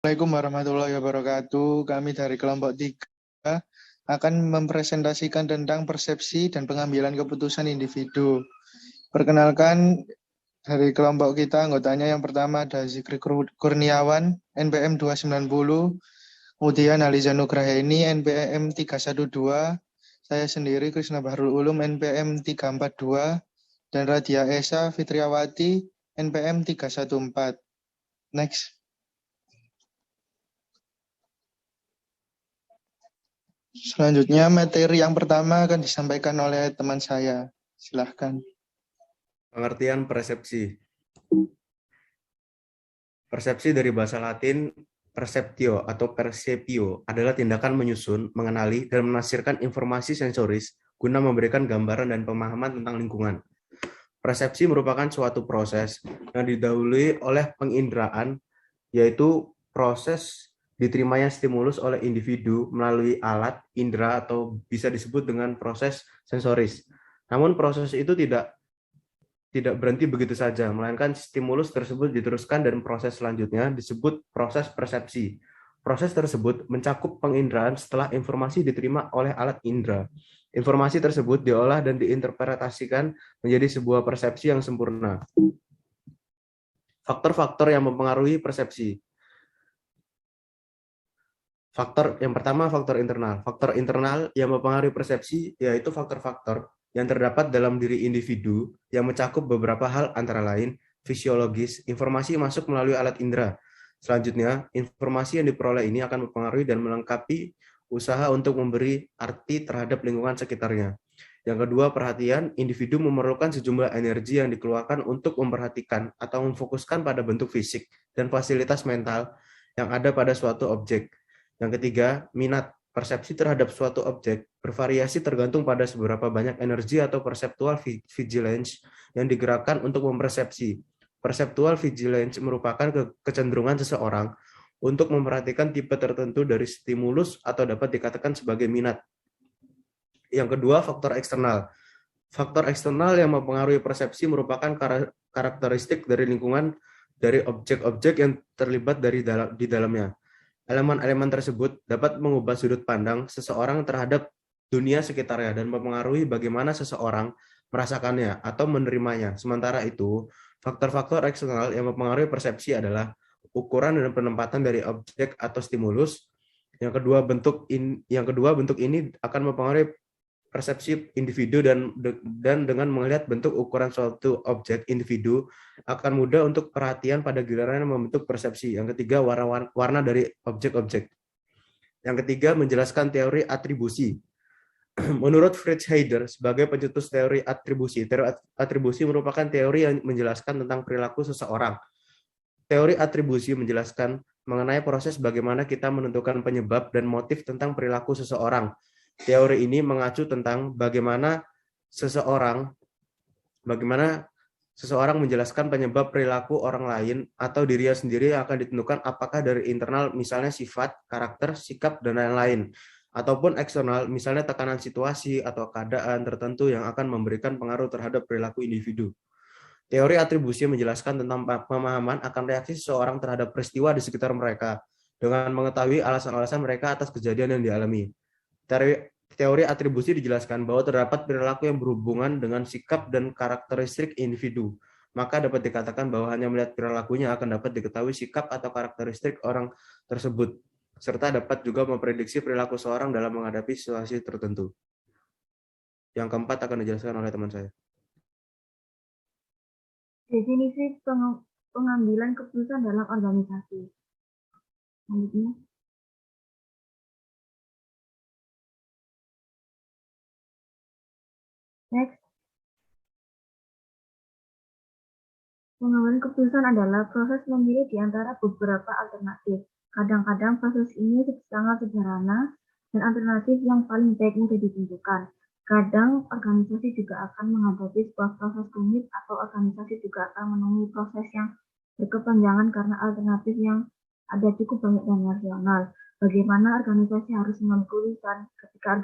Assalamualaikum warahmatullahi wabarakatuh. Kami dari kelompok 3 akan mempresentasikan tentang persepsi dan pengambilan keputusan individu. Perkenalkan dari kelompok kita, anggotanya yang pertama ada Zikri Kurniawan, NPM 290, kemudian Aliza Nugraheni, NPM 312, saya sendiri Krisna Bahrul Ulum, NPM 342, dan Radia Esa Fitriawati, NPM 314. Next. Selanjutnya materi yang pertama akan disampaikan oleh teman saya. Silahkan. Pengertian persepsi. Persepsi dari bahasa Latin perceptio atau percepio adalah tindakan menyusun, mengenali, dan menafsirkan informasi sensoris guna memberikan gambaran dan pemahaman tentang lingkungan. Persepsi merupakan suatu proses yang didahului oleh penginderaan, yaitu proses diterimanya stimulus oleh individu melalui alat, indera, atau bisa disebut dengan proses sensoris. Namun proses itu tidak berhenti begitu saja, melainkan stimulus tersebut diteruskan dan proses selanjutnya disebut proses persepsi. Proses tersebut mencakup penginderaan setelah informasi diterima oleh alat indera. Informasi tersebut diolah dan diinterpretasikan menjadi sebuah persepsi yang sempurna. Faktor-faktor yang mempengaruhi persepsi. Yang pertama, faktor internal. Faktor internal yang mempengaruhi persepsi yaitu faktor-faktor yang terdapat dalam diri individu yang mencakup beberapa hal antara lain fisiologis, informasi masuk melalui alat indera. Selanjutnya, informasi yang diperoleh ini akan mempengaruhi dan melengkapi usaha untuk memberi arti terhadap lingkungan sekitarnya. Yang kedua, perhatian. Individu memerlukan sejumlah energi yang dikeluarkan untuk memperhatikan atau memfokuskan pada bentuk fisik dan fasilitas mental yang ada pada suatu objek. Yang ketiga, minat. Persepsi terhadap suatu objek bervariasi tergantung pada seberapa banyak energi atau perceptual vigilance yang digerakkan untuk mempersepsi. Perceptual vigilance merupakan kecenderungan seseorang untuk memperhatikan tipe tertentu dari stimulus atau dapat dikatakan sebagai minat. Yang kedua, faktor eksternal. Faktor eksternal yang mempengaruhi persepsi merupakan karakteristik dari lingkungan dari objek-objek yang terlibat di dalamnya. Elemen-elemen tersebut dapat mengubah sudut pandang seseorang terhadap dunia sekitarnya dan mempengaruhi bagaimana seseorang merasakannya atau menerimanya. Sementara itu, faktor-faktor eksternal yang mempengaruhi persepsi adalah ukuran dan penempatan dari objek atau stimulus. Yang kedua, bentuk ini akan mempengaruhi persepsi individu dan dengan melihat bentuk ukuran suatu objek individu akan mudah untuk perhatian pada giliran membentuk persepsi. Yang ketiga, warna dari objek-objek. Yang ketiga, menjelaskan teori atribusi. Menurut Fritz Heider, sebagai pencetus teori atribusi merupakan teori yang menjelaskan tentang perilaku seseorang. Teori atribusi menjelaskan mengenai proses bagaimana kita menentukan penyebab dan motif tentang perilaku seseorang. Teori ini mengacu tentang bagaimana seseorang menjelaskan penyebab perilaku orang lain atau dirinya sendiri yang akan ditentukan apakah dari internal misalnya sifat, karakter, sikap, dan lain-lain, ataupun eksternal misalnya tekanan situasi atau keadaan tertentu yang akan memberikan pengaruh terhadap perilaku individu. Teori atribusi menjelaskan tentang pemahaman akan reaksi seseorang terhadap peristiwa di sekitar mereka dengan mengetahui alasan-alasan mereka atas kejadian yang dialami. Teori atribusi dijelaskan bahwa terdapat perilaku yang berhubungan dengan sikap dan karakteristik individu. Maka dapat dikatakan bahwa hanya melihat perilakunya akan dapat diketahui sikap atau karakteristik orang tersebut, serta dapat juga memprediksi perilaku seorang dalam menghadapi situasi tertentu. Yang keempat akan dijelaskan oleh teman saya. Definisi pengambilan keputusan dalam organisasi. Selanjutnya. Next. Pengambilan keputusan adalah proses memilih di antara beberapa alternatif. Kadang-kadang proses ini sangat sederhana dan alternatif yang paling baik mudah ditentukan. Kadang organisasi juga akan menghadapi sebuah proses rumit atau organisasi juga akan menemui proses yang berkepanjangan karena alternatif yang ada cukup banyak dan rasional. Bagaimana organisasi harus menentukan ketika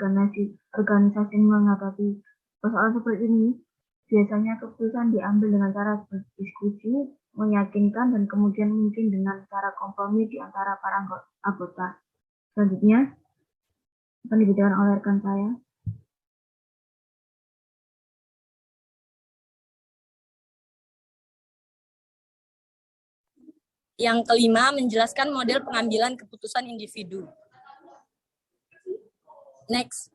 organisasi menghadapi persoalan seperti ini? Biasanya keputusan diambil dengan cara berdiskusi, meyakinkan, dan kemudian mungkin dengan cara kompromi di antara para anggota. Selanjutnya akan dibacakan oleh rekan saya. Yang kelima, menjelaskan model pengambilan keputusan individu. Next.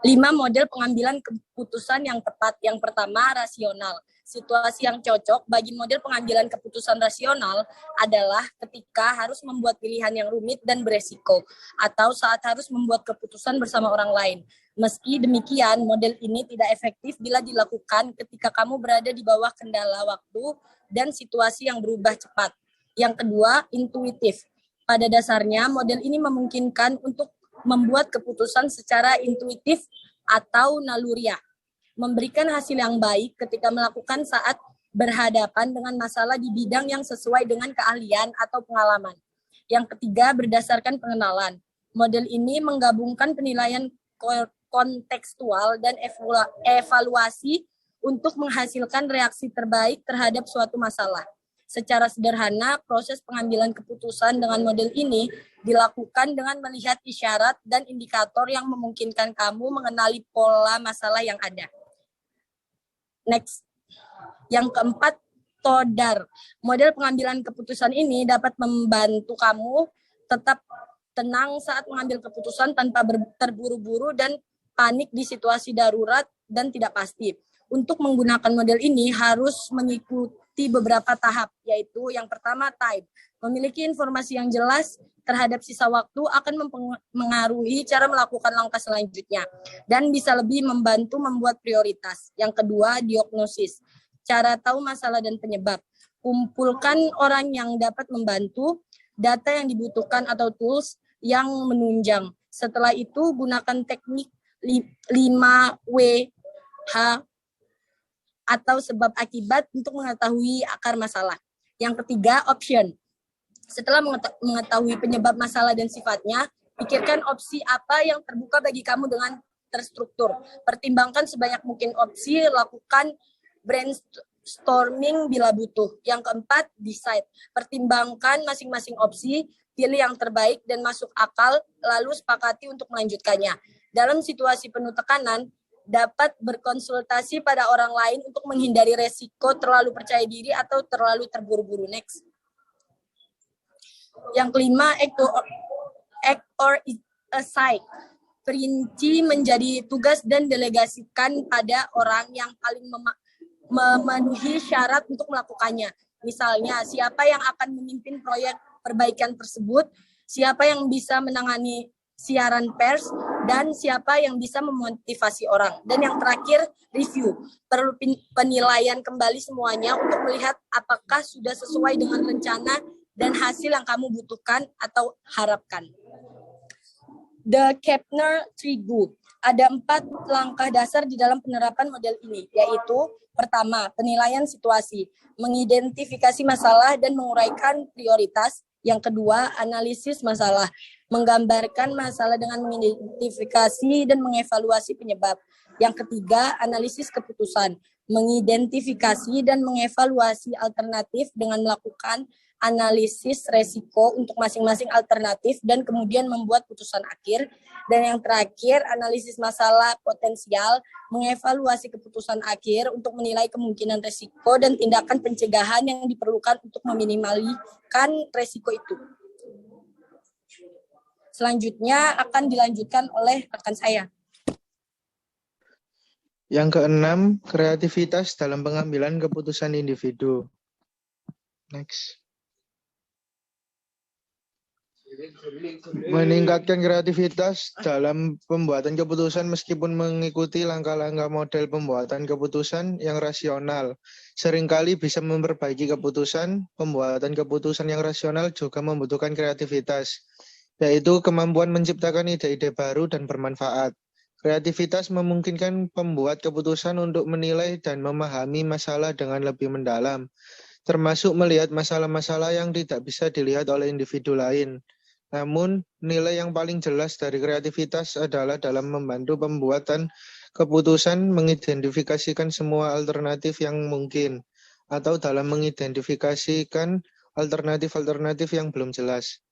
Lima model pengambilan keputusan yang tepat. Yang pertama, rasional. Situasi yang cocok bagi model pengambilan keputusan rasional adalah ketika harus membuat pilihan yang rumit dan beresiko, atau saat harus membuat keputusan bersama orang lain. Meski demikian, model ini tidak efektif bila dilakukan ketika kamu berada di bawah kendala waktu dan situasi yang berubah cepat. Yang kedua, intuitif. Pada dasarnya, model ini memungkinkan untuk membuat keputusan secara intuitif atau naluriah, memberikan hasil yang baik ketika melakukan saat berhadapan dengan masalah di bidang yang sesuai dengan keahlian atau pengalaman. Yang ketiga, berdasarkan pengenalan. Model ini menggabungkan penilaian kontekstual dan evaluasi untuk menghasilkan reaksi terbaik terhadap suatu masalah. Secara sederhana, proses pengambilan keputusan dengan model ini dilakukan dengan melihat isyarat dan indikator yang memungkinkan kamu mengenali pola masalah yang ada. Next. Yang keempat, TODAR. Model pengambilan keputusan ini dapat membantu kamu tetap tenang saat mengambil keputusan tanpa terburu-buru dan panik di situasi darurat dan tidak pasti. Untuk menggunakan model ini harus mengikuti beberapa tahap, yaitu yang pertama, time. Memiliki informasi yang jelas terhadap sisa waktu akan mempengaruhi cara melakukan langkah selanjutnya dan bisa lebih membantu membuat prioritas. Yang kedua, diagnosis. Cara tahu masalah dan penyebab. Kumpulkan orang yang dapat membantu, data yang dibutuhkan atau tools yang menunjang. Setelah itu, gunakan teknik 5WH atau sebab akibat untuk mengetahui akar masalah. Yang ketiga, option. Setelah mengetahui penyebab masalah dan sifatnya, pikirkan opsi apa yang terbuka bagi kamu dengan terstruktur. Pertimbangkan sebanyak mungkin opsi, lakukan brainstorming bila butuh. Yang keempat, decide. Pertimbangkan masing-masing opsi, pilih yang terbaik dan masuk akal, lalu sepakati untuk melanjutkannya. Dalam situasi penuh tekanan, dapat berkonsultasi pada orang lain untuk menghindari resiko terlalu percaya diri atau terlalu terburu-buru. Next. Yang kelima, act or assign. Perinci menjadi tugas dan delegasikan pada orang yang paling memenuhi syarat untuk melakukannya. Misalnya, siapa yang akan memimpin proyek perbaikan tersebut, siapa yang bisa menangani siaran pers, dan siapa yang bisa memotivasi orang. Dan yang terakhir, review. Perlu penilaian kembali semuanya untuk melihat apakah sudah sesuai dengan rencana dan hasil yang kamu butuhkan atau harapkan. The Kepner Trigu. Ada 4 langkah dasar di dalam penerapan model ini, yaitu pertama, penilaian situasi, mengidentifikasi masalah dan menguraikan prioritas. Yang kedua, analisis masalah, menggambarkan masalah dengan mengidentifikasi dan mengevaluasi penyebab. Yang ketiga, analisis keputusan, mengidentifikasi dan mengevaluasi alternatif dengan melakukan analisis resiko untuk masing-masing alternatif dan kemudian membuat putusan akhir. Dan yang terakhir, analisis masalah potensial, mengevaluasi keputusan akhir untuk menilai kemungkinan resiko dan tindakan pencegahan yang diperlukan untuk meminimalkan resiko itu. Selanjutnya akan dilanjutkan oleh rekan saya. Yang keenam, kreativitas dalam pengambilan keputusan individu. Next. Meningkatkan kreativitas dalam pembuatan keputusan meskipun mengikuti langkah-langkah model pembuatan keputusan yang rasional. Seringkali bisa memperbaiki keputusan, pembuatan keputusan yang rasional juga membutuhkan kreativitas, yaitu kemampuan menciptakan ide-ide baru dan bermanfaat. Kreativitas memungkinkan pembuat keputusan untuk menilai dan memahami masalah dengan lebih mendalam, termasuk melihat masalah-masalah yang tidak bisa dilihat oleh individu lain. Namun, nilai yang paling jelas dari kreativitas adalah dalam membantu pembuatan keputusan mengidentifikasikan semua alternatif yang mungkin, atau dalam mengidentifikasikan alternatif-alternatif yang belum jelas.